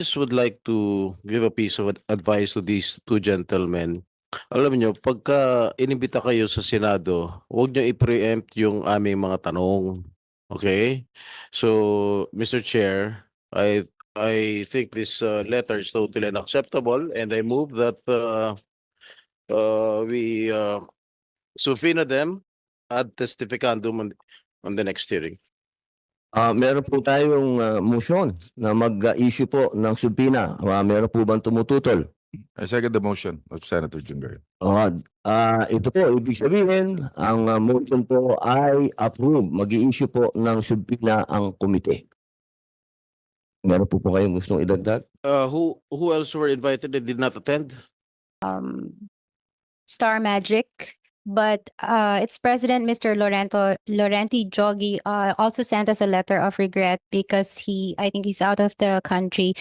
just would like to give a piece of advice to these two gentlemen. Alam niyo, pagka inimbita kayo sa Senado, huwag niyo i-preempt yung aming mga tanong. Okay? So, Mr. Chair, I think this letter is totally unacceptable, and I move that we subpoena them ad testificandum on the next hearing. Meron po tayong motion na mag-issue po ng subpoena. Meron po bang tumututol? I second the motion of Senator Jinggoy. Ito po, ibig sabihin, ang motion po ay approve. Mag-i-issue po ng subpoena ang komite. Meron po kayong gustong idagdag? Who else were invited and did not attend? Star Magic, but its president, Mr. Laurenti Jogi, also sent us a letter of regret because I think he's out of the country.